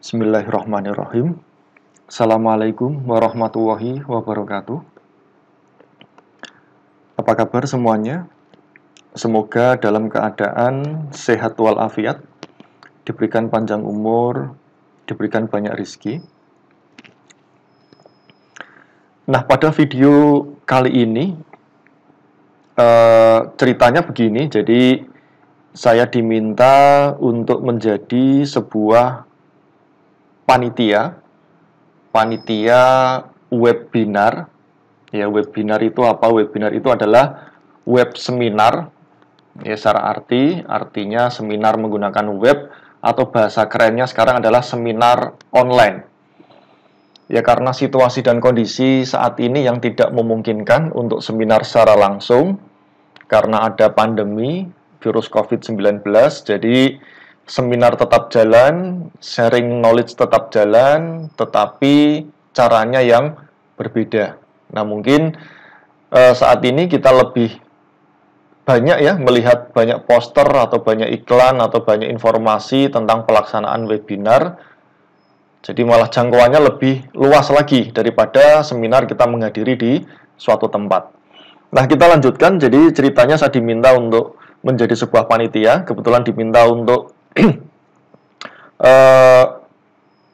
Bismillahirrahmanirrahim. Assalamualaikum warahmatullahi wabarakatuh. Apa kabar semuanya? Semoga dalam keadaan sehat walafiat, diberikan panjang umur, diberikan banyak rezeki. Nah, pada video kali ini ceritanya begini. Jadi saya diminta untuk menjadi sebuah panitia webinar. Ya, webinar itu apa? Webinar itu adalah web seminar. Ya, secara artinya seminar menggunakan web, atau bahasa kerennya sekarang adalah seminar online. Ya, karena situasi dan kondisi saat ini yang tidak memungkinkan untuk seminar secara langsung karena ada pandemi virus COVID-19, jadi seminar tetap jalan, sharing knowledge tetap jalan, tetapi caranya yang berbeda. Nah, mungkin saat ini kita lebih banyak ya melihat banyak poster atau banyak iklan atau banyak informasi tentang pelaksanaan webinar. Jadi malah jangkauannya lebih luas lagi daripada seminar kita menghadiri di suatu tempat. Nah, kita lanjutkan. Jadi ceritanya saya diminta untuk menjadi sebuah panitia. Kebetulan diminta untuk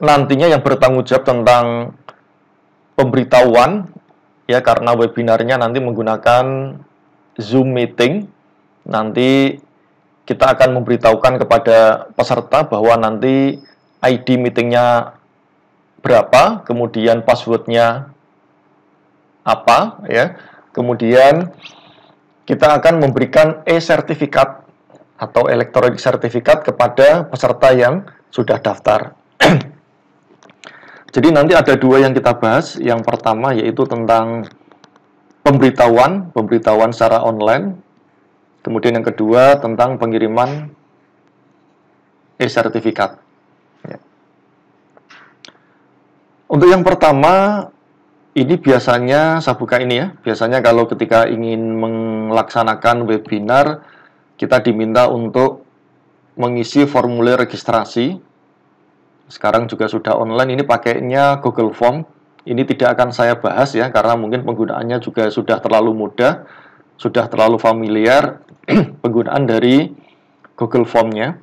nantinya yang bertanggung jawab tentang pemberitahuan, ya, karena webinarnya nanti menggunakan Zoom meeting. Nanti kita akan memberitahukan kepada peserta bahwa nanti ID meetingnya berapa, kemudian passwordnya apa, ya. Kemudian kita akan memberikan e-sertifikat atau elektronik sertifikat kepada peserta yang sudah daftar. Jadi nanti ada dua yang kita bahas. Yang pertama yaitu tentang pemberitahuan secara online. Kemudian yang kedua tentang pengiriman e-sertifikat. Ya. Untuk yang pertama, ini biasanya saya buka ini ya. Biasanya kalau ketika ingin melaksanakan webinar, kita diminta untuk mengisi formulir registrasi. Sekarang juga sudah online, ini pakainya Google Form. Ini tidak akan saya bahas ya, karena mungkin penggunaannya juga sudah terlalu mudah, sudah terlalu familiar penggunaan dari Google Form-nya.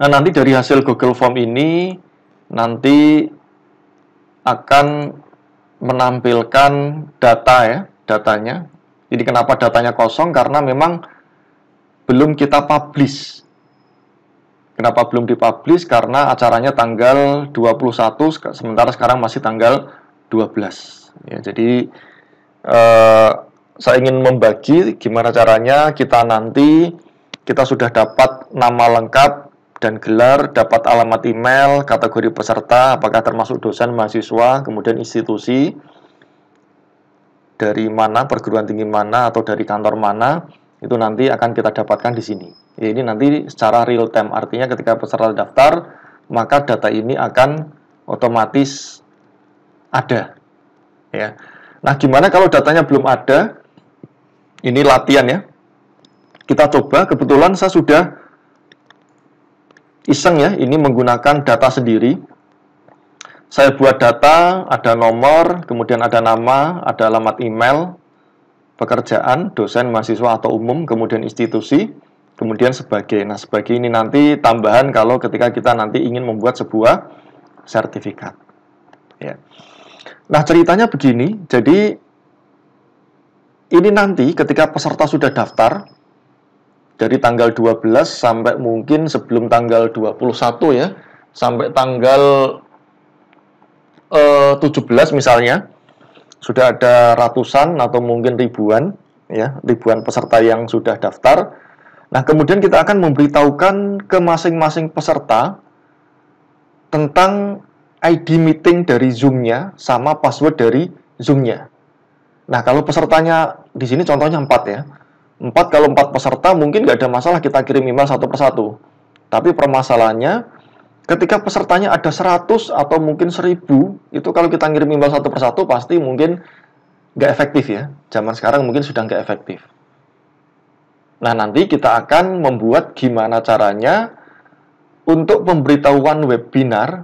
Nah, nanti dari hasil Google Form ini nanti akan menampilkan data ya, datanya. Jadi kenapa datanya kosong? Karena memang belum kita publish. Kenapa belum dipublish? Karena acaranya tanggal 21, sementara sekarang masih tanggal 12. Ya, jadi saya ingin membagi gimana caranya kita nanti, kita sudah dapat nama lengkap dan gelar, dapat alamat email, kategori peserta, apakah termasuk dosen, mahasiswa, kemudian institusi, dari mana, perguruan tinggi mana, atau dari kantor mana, itu nanti akan kita dapatkan di sini. Ya, ini nanti secara real time, artinya ketika peserta daftar, maka data ini akan otomatis ada. Ya. Nah, gimana kalau datanya belum ada? Ini latihan ya. Kita coba, kebetulan saya sudah iseng ya, ini menggunakan data sendiri. Saya buat data, ada nomor, kemudian ada nama, ada alamat email, pekerjaan, dosen, mahasiswa atau umum, kemudian institusi, kemudian sebagai. Nah, sebagai ini nanti tambahan kalau ketika kita nanti ingin membuat sebuah sertifikat. Ya. Nah, ceritanya begini, jadi ini nanti ketika peserta sudah daftar, dari tanggal 12 sampai mungkin sebelum tanggal 21 ya, sampai tanggal 17 misalnya, sudah ada ratusan atau mungkin ribuan ya, ribuan peserta yang sudah daftar. Nah, kemudian kita akan memberitahukan ke masing-masing peserta tentang ID meeting dari Zoom-nya sama password dari Zoom-nya. Nah, kalau pesertanya di sini contohnya 4 ya. 4, kalau 4 peserta mungkin nggak ada masalah kita kirim email satu persatu. Tapi permasalahannya ketika pesertanya ada 100 atau mungkin 1000, itu kalau kita ngirim email satu persatu pasti mungkin nggak efektif ya. Zaman sekarang mungkin sudah nggak efektif. Nah, nanti kita akan membuat gimana caranya untuk pemberitahuan webinar,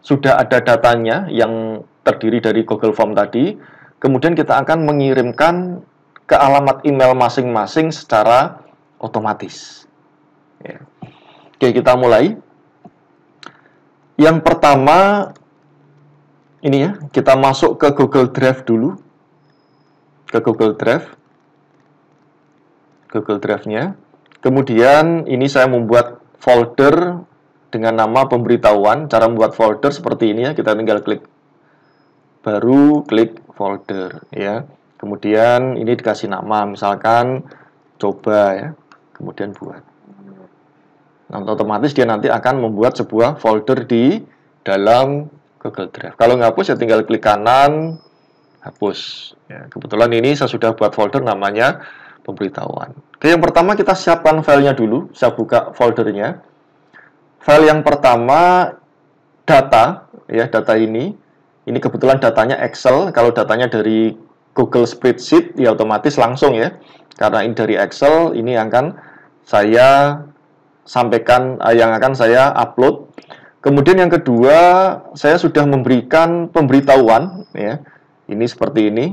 sudah ada datanya yang terdiri dari Google Form tadi. Kemudian kita akan mengirimkan ke alamat email masing-masing secara otomatis. Ya. Oke, kita mulai. Yang pertama, ini ya, kita masuk ke Google Drive dulu. Ke Google Drive. Google Drive-nya. Kemudian ini saya membuat folder dengan nama pemberitahuan. Cara membuat folder seperti ini ya, kita tinggal klik baru, klik folder ya. Kemudian ini dikasih nama, misalkan coba ya. Kemudian buat. Nah, otomatis dia nanti akan membuat sebuah folder di dalam Google Drive. Kalau ngapus ya tinggal klik kanan, hapus. Ya, kebetulan ini saya sudah buat folder namanya pemberitahuan. Oke, yang pertama kita siapkan filenya dulu. Saya buka foldernya. File yang pertama data, ya data ini. Ini kebetulan datanya Excel. Kalau datanya dari Google Spreadsheet, ya otomatis langsung ya. Karena ini dari Excel, ini akan saya sampaikan, yang akan saya upload. Kemudian yang kedua, saya sudah memberikan pemberitahuan, ya. Ini seperti ini.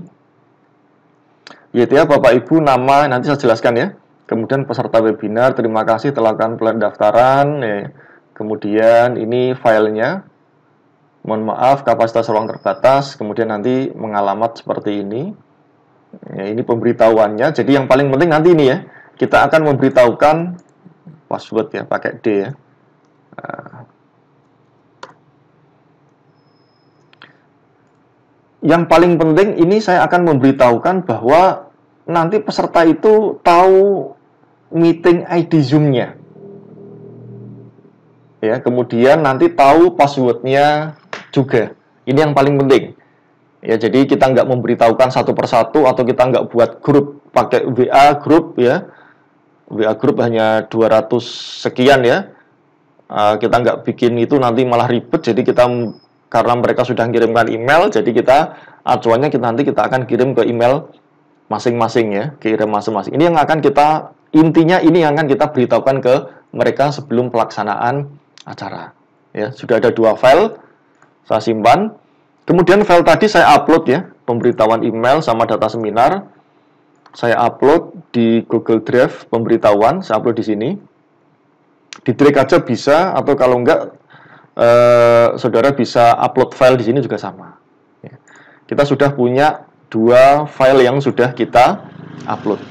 Yaitu ya Bapak Ibu, nama nanti saya jelaskan ya. Kemudian peserta webinar, terima kasih telah melakukan pendaftaran. Ya. Kemudian ini filenya. Mohon maaf, kapasitas ruang terbatas. Kemudian nanti mengalamat seperti ini. Ya, ini pemberitahuannya. Jadi yang paling penting nanti ini ya, kita akan memberitahukan password ya, pakai D ya. Yang paling penting ini saya akan memberitahukan bahwa nanti peserta itu tahu meeting ID Zoom-nya. Ya, kemudian nanti tahu password-nya juga. Ini yang paling penting. Ya, jadi kita nggak memberitahukan satu persatu atau kita nggak buat grup pakai WA grup ya. WA grup hanya 200 sekian ya. Kita nggak bikin itu nanti malah ribet. Jadi kita karena mereka sudah kirimkan email, jadi kita acuannya nanti kita akan kirim ke email masing-masing ya, kirim masing-masing. Ini yang akan kita, intinya ini yang akan kita beritahukan ke mereka sebelum pelaksanaan acara. Ya, sudah ada 2 file, saya simpan. Kemudian file tadi saya upload ya, pemberitahuan email sama data seminar. Saya upload di Google Drive pemberitahuan, saya upload di sini. Di drag aja bisa, atau kalau enggak, saudara bisa upload file di sini juga sama. Ya. Kita sudah punya 2 file yang sudah kita upload.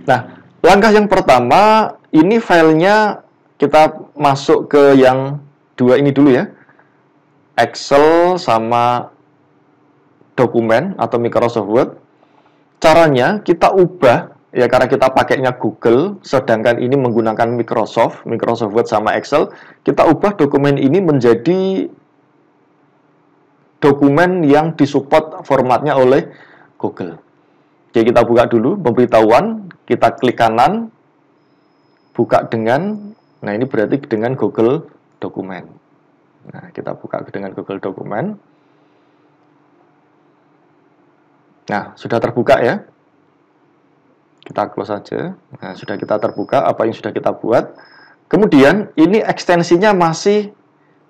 Nah, langkah yang pertama, ini filenya kita masuk ke yang 2 ini dulu ya. Excel sama dokumen atau Microsoft Word. Caranya kita ubah, ya karena kita pakainya Google, sedangkan ini menggunakan Microsoft Word sama Excel, kita ubah dokumen ini menjadi dokumen yang disupport formatnya oleh Google. Jadi kita buka dulu pemberitahuan, kita klik kanan, buka dengan, nah ini berarti dengan Google Dokumen. Nah, kita buka dengan Google Dokumen. Nah, sudah terbuka ya. Kita close saja. Nah, sudah kita terbuka apa yang sudah kita buat. Kemudian, ini ekstensinya masih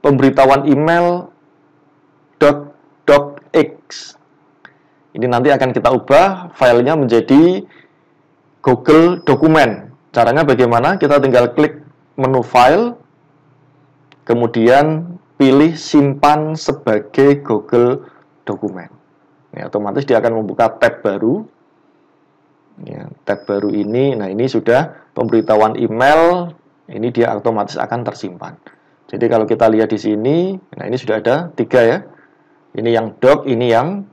pemberitahuan email .docx. Ini nanti akan kita ubah filenya menjadi Google Dokumen. Caranya bagaimana? Kita tinggal klik menu file, kemudian pilih simpan sebagai Google Dokumen. Ya, otomatis dia akan membuka tab baru. Ya, tab baru ini, nah ini sudah pemberitahuan email, ini dia otomatis akan tersimpan. Jadi kalau kita lihat di sini, nah ini sudah ada 3 ya. Ini yang doc, ini yang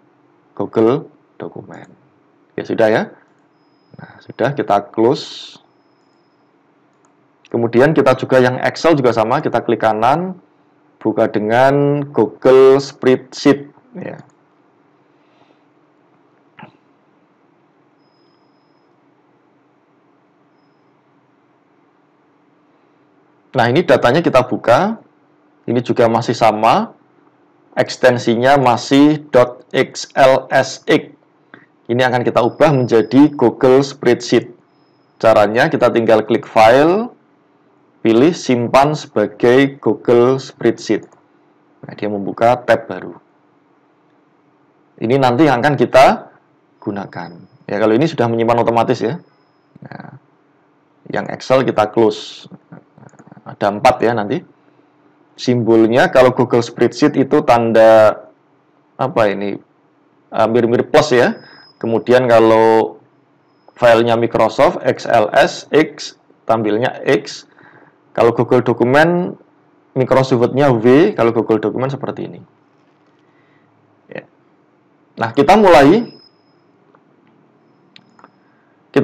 Google Dokumen. Ya sudah ya. Nah, sudah kita close. Kemudian kita juga yang Excel juga sama, kita klik kanan, buka dengan Google Spreadsheet ya. Nah, ini datanya kita buka. Ini juga masih sama. Ekstensinya masih .xlsx. Ini akan kita ubah menjadi Google Spreadsheet. Caranya kita tinggal klik file, pilih simpan sebagai Google Spreadsheet. Nah, dia membuka tab baru. Ini nanti yang akan kita gunakan. Ya, kalau ini sudah menyimpan otomatis ya. Nah, yang Excel kita close. Ada 4 ya nanti. Simbolnya kalau Google Spreadsheet itu tanda apa ini? Mirip-mirip plus ya. Kemudian kalau filenya Microsoft XLS X tampilnya X. Kalau Google Dokumen Microsoft Word-nya W, kalau Google Dokumen seperti ini. Ya. Nah, kita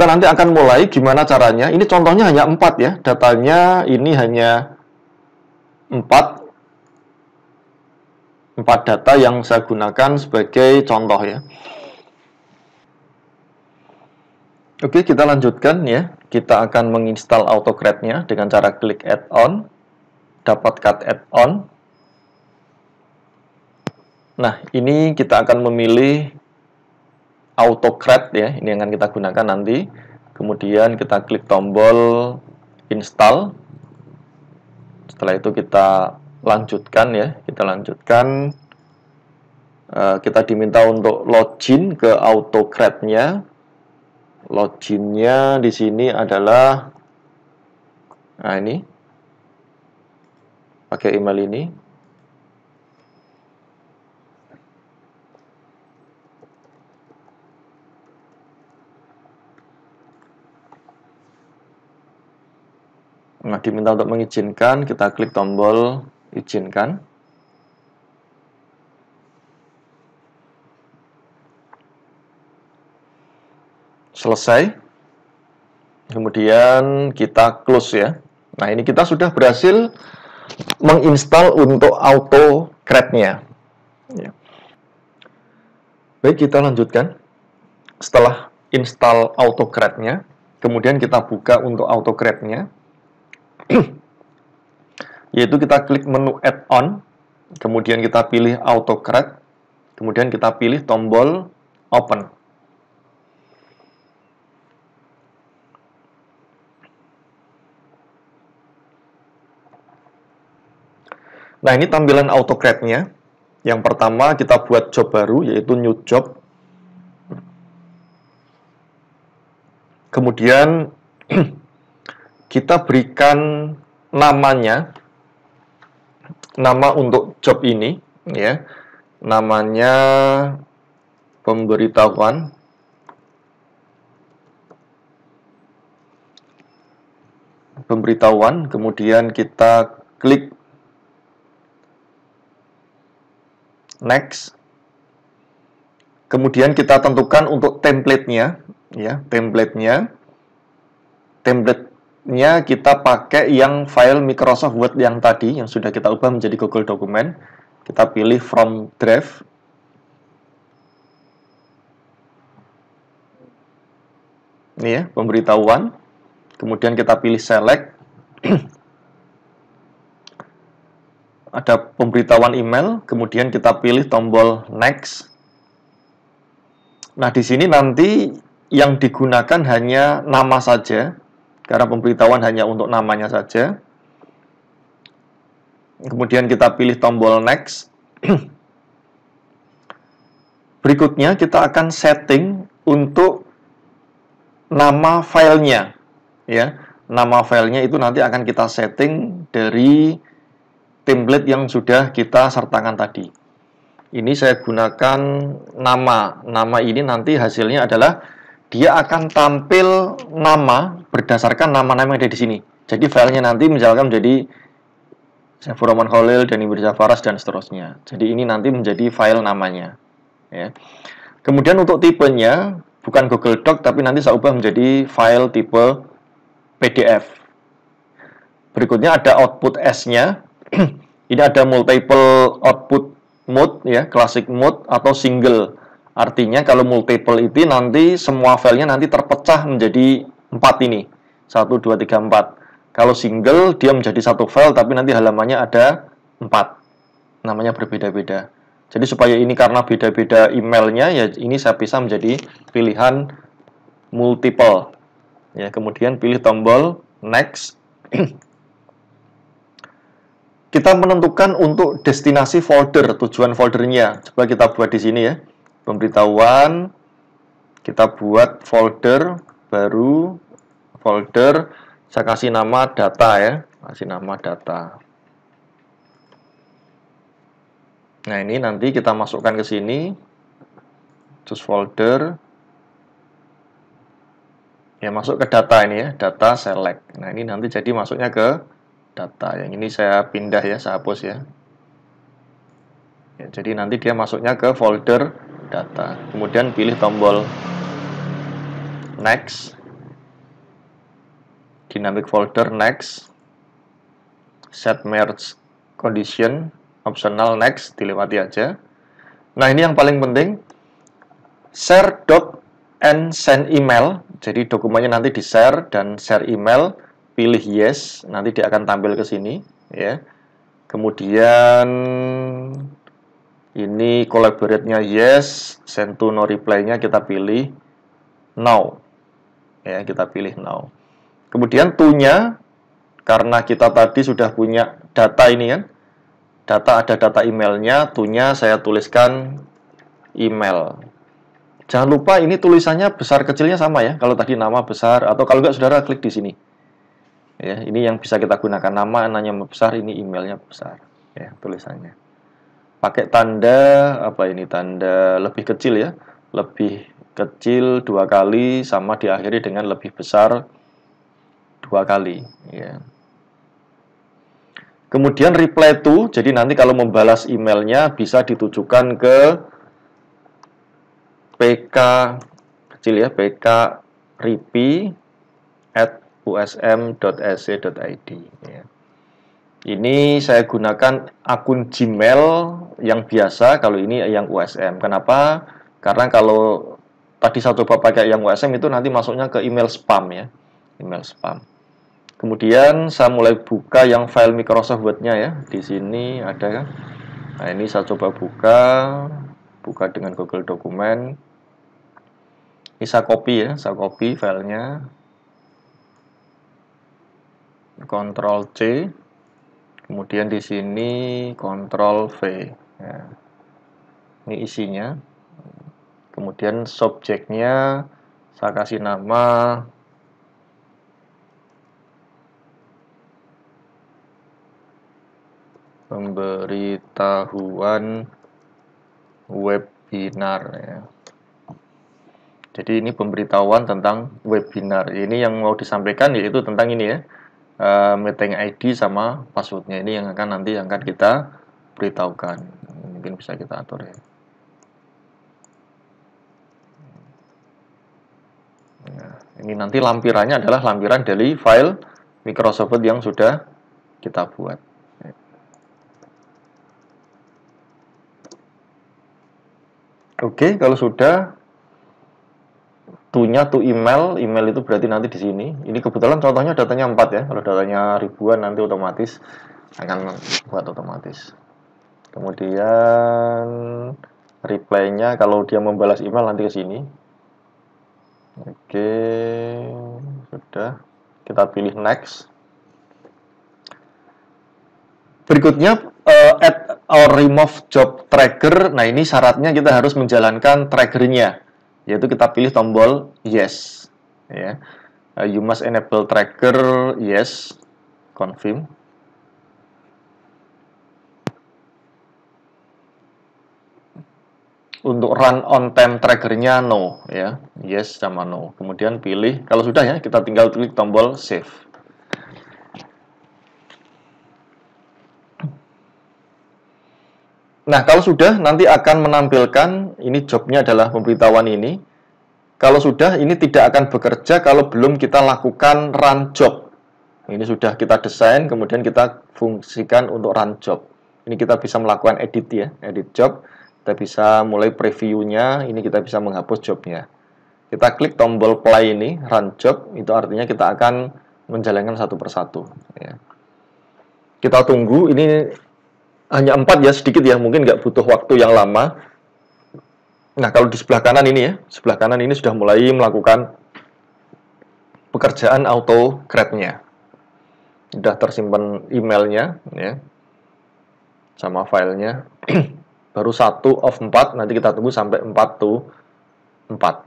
nanti akan mulai gimana caranya. Ini contohnya hanya 4 ya. Datanya ini hanya 4 data yang saya gunakan sebagai contoh ya. Oke, kita lanjutkan ya. Kita akan menginstal AutoCAD-nya dengan cara klik add-on, dapatkan add-on. Nah, ini kita akan memilih AutoCAD ya, ini yang akan kita gunakan nanti. Kemudian kita klik tombol install. Setelah itu kita lanjutkan ya, kita diminta untuk login ke AutoCAD-nya. Loginnya di sini adalah, nah ini, pakai email ini. Nah, diminta untuk mengizinkan, kita klik tombol izinkan. Selesai. Kemudian kita close ya. Nah, ini kita sudah berhasil menginstal untuk AutoCAD-nya. Ya. Baik, kita lanjutkan. Setelah install AutoCAD-nya, kemudian kita buka untuk AutoCAD-nya. Yaitu kita klik menu add-on, kemudian kita pilih AutoCAD, kemudian kita pilih tombol open. Nah, ini tampilan AutoCAD-nya. Yang pertama kita buat job baru, yaitu new job. Kemudian kita berikan namanya, nama untuk job ini ya, namanya pemberitahuan. Kemudian kita klik next. Kemudian kita tentukan untuk template-nya ya, template-nya kita pakai yang file Microsoft Word yang tadi, yang sudah kita ubah menjadi Google Dokumen. Kita pilih from drive. Ini ya, pemberitahuan. Kemudian kita pilih select. Ada pemberitahuan email, kemudian kita pilih tombol next. Nah, di sini nanti yang digunakan hanya nama saja, karena pemberitahuan hanya untuk namanya saja. Kemudian kita pilih tombol next. Berikutnya kita akan setting untuk nama filenya. Ya, nama filenya itu nanti akan kita setting dari template yang sudah kita sertakan tadi. Ini saya gunakan nama. Nama ini nanti hasilnya adalah dia akan tampil nama berdasarkan nama-nama yang ada di sini. Jadi filenya nanti misalkan menjadi Saifur Rahman Khalil, Dani Mirza Faras, dan seterusnya. Jadi ini nanti menjadi file namanya. Ya. Kemudian untuk tipenya bukan Google Doc, tapi nanti saya ubah menjadi file tipe PDF. Berikutnya ada output S-nya. Ini ada multiple output mode ya, classic mode atau single. Artinya kalau multiple itu nanti semua filenya nanti terpecah menjadi 4 ini. 1, 2, 3, 4. Kalau single dia menjadi satu file tapi nanti halamannya ada 4. Namanya berbeda-beda. Jadi supaya ini karena beda-beda emailnya ya ini saya pisah menjadi pilihan multiple. Ya, kemudian pilih tombol next. kita menentukan untuk destinasi folder, tujuan foldernya. Coba kita buat di sini ya. Pemberitahuan, kita buat folder baru, folder, saya kasih nama data ya, kasih nama data. Nah, ini nanti kita masukkan ke sini, choose folder, ya masuk ke data ini ya, data select. Nah, ini nanti jadi masuknya ke data. Yang ini saya pindah ya, saya hapus ya. Ya, jadi nanti dia masuknya ke folder data. Kemudian pilih tombol next, dynamic folder next, set merge condition, optional next, dilewati aja. Nah, ini yang paling penting, share doc and send email. Jadi dokumennya nanti di share dan share email, pilih yes, nanti dia akan tampil ke sini ya. Kemudian ini collaborate-nya yes, send to no reply-nya kita pilih no. Ya, kita pilih no. Kemudian to-nya, karena kita tadi sudah punya data ini kan, ada data emailnya, to-nya saya tuliskan email. Jangan lupa ini tulisannya besar kecilnya sama ya, kalau tadi nama besar, atau kalau enggak saudara klik di sini. Ya, ini yang bisa kita gunakan, namanya besar, ini emailnya besar. Ya, tulisannya. Pakai tanda, apa ini, tanda lebih kecil ya, lebih kecil 2 kali, sama diakhiri dengan lebih besar 2 kali. Ya. Kemudian reply to, jadi nanti kalau membalas emailnya bisa ditujukan ke pk kecil ya, pk ripi@usm.sc.id ya. Ini saya gunakan akun Gmail yang biasa, kalau ini yang USM. Kenapa? Karena kalau tadi saya coba pakai yang USM itu nanti masuknya ke email spam ya, email spam. Kemudian saya mulai buka yang file Microsoft Word-nya ya. Di sini ada kan. Nah, ini saya coba buka dengan Google Dokumen. Ini saya copy ya, saya copy filenya. Ctrl C. Kemudian di sini Ctrl V. Ya. Ini isinya. Kemudian subjeknya saya kasih nama pemberitahuan webinar ya. Jadi ini pemberitahuan tentang webinar. Ini yang mau disampaikan yaitu tentang ini ya, meeting ID sama passwordnya. Ini yang akan nanti akan kita beritahukan. Mungkin bisa kita atur ya. Nah, ini nanti lampirannya adalah lampiran dari file Microsoft Word yang sudah kita buat. Oke, kalau sudah, to-nya to email, email itu berarti nanti di sini. Ini kebetulan contohnya datanya 4 ya. Kalau datanya ribuan nanti otomatis akan buat otomatis. Kemudian reply-nya kalau dia membalas email nanti ke sini. Oke, sudah. Kita pilih next. Berikutnya add or remove job trigger. Nah, ini syaratnya kita harus menjalankan triggernya, yaitu kita pilih tombol yes ya. You must enable trigger, yes, confirm. Untuk run on time triggernya no ya, yes sama no. Kemudian pilih, kalau sudah ya kita tinggal klik tombol save. Nah, kalau sudah nanti akan menampilkan ini jobnya adalah pemberitahuan ini. Kalau sudah, ini tidak akan bekerja kalau belum kita lakukan run job. Ini sudah kita desain, kemudian kita fungsikan untuk run job. Ini kita bisa melakukan edit ya, edit job. Kita bisa mulai previewnya, ini kita bisa menghapus jobnya. Kita klik tombol play ini, run job, itu artinya kita akan menjalankan satu persatu. Ya. Kita tunggu, ini hanya 4 ya, sedikit ya, mungkin nggak butuh waktu yang lama. Nah, kalau di sebelah kanan ini ya, sebelah kanan ini sudah mulai melakukan pekerjaan auto create-nya. Sudah tersimpan emailnya ya. sama filenya. Baru 1 of 4, nanti kita tunggu sampai 4 to 4.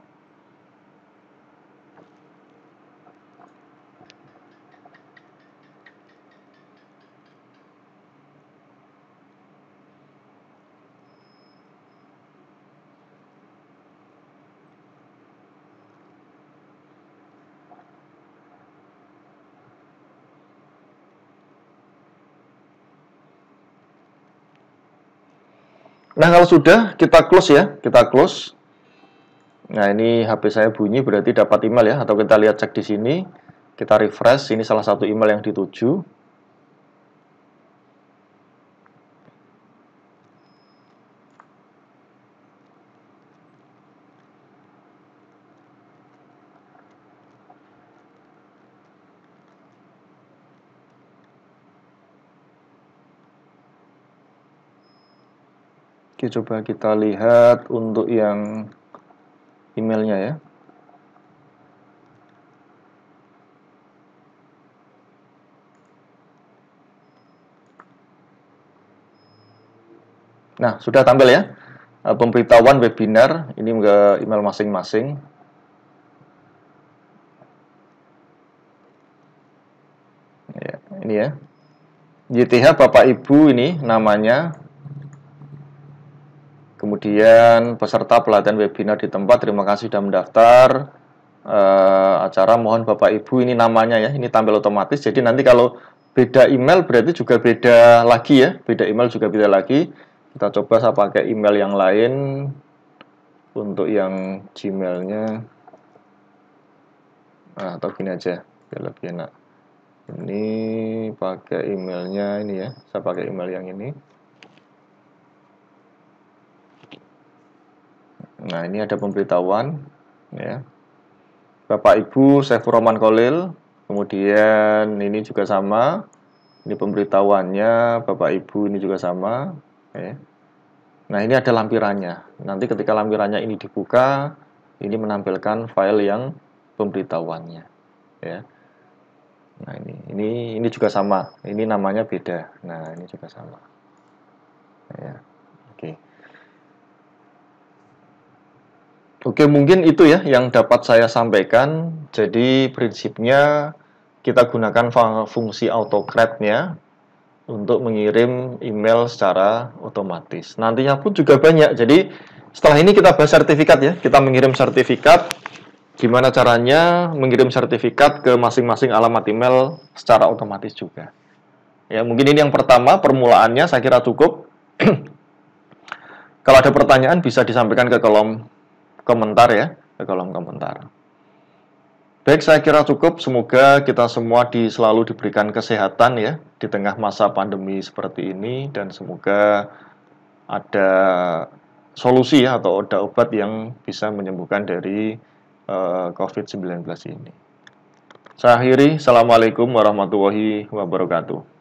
Nah, kalau sudah, kita close ya, kita close. Nah, ini HP saya bunyi, berarti dapat email ya, atau kita lihat cek di sini, kita refresh, ini salah satu email yang dituju. Oke, coba kita lihat untuk yang emailnya ya. Nah, sudah tampil ya. Pemberitahuan webinar, ini ke email masing-masing. Ya, ini ya. YTH Bapak Ibu ini namanya. Kemudian peserta pelatihan webinar di tempat, terima kasih sudah mendaftar. Acara mohon Bapak Ibu ini namanya ya, ini tampil otomatis. Jadi nanti kalau beda email berarti juga beda lagi ya, beda email juga beda lagi. Kita coba saya pakai email yang lain untuk yang Gmailnya. Nah, atau gini aja, biar lebih enak. Ini pakai emailnya ini ya, saya pakai email yang ini. Nah, ini ada pemberitahuan ya. Bapak Ibu Saifur Rahman Khalil, kemudian ini juga sama. Ini pemberitahuannya, Bapak Ibu ini juga sama. Ya. Nah, ini ada lampirannya. Nanti ketika lampirannya ini dibuka, ini menampilkan file yang pemberitahuannya. Ya. Nah, ini juga sama. Ini namanya beda. Nah, ini juga sama. Ya. Oke. Oke, mungkin itu ya yang dapat saya sampaikan. Jadi prinsipnya kita gunakan fungsi autocrat-nya untuk mengirim email secara otomatis. Nantinya pun juga banyak. Jadi setelah ini kita bahas sertifikat ya. Kita mengirim sertifikat. Gimana caranya mengirim sertifikat ke masing-masing alamat email secara otomatis juga. Ya, mungkin ini yang pertama, permulaannya saya kira cukup. Kalau ada pertanyaan bisa disampaikan ke kolom komentar ya, ke kolom komentar. Baik, saya kira cukup. Semoga kita semua selalu diberikan kesehatan ya di tengah masa pandemi seperti ini, dan semoga ada solusi ya atau ada obat yang bisa menyembuhkan dari COVID-19 ini. Saya akhiri. Assalamualaikum warahmatullahi wabarakatuh.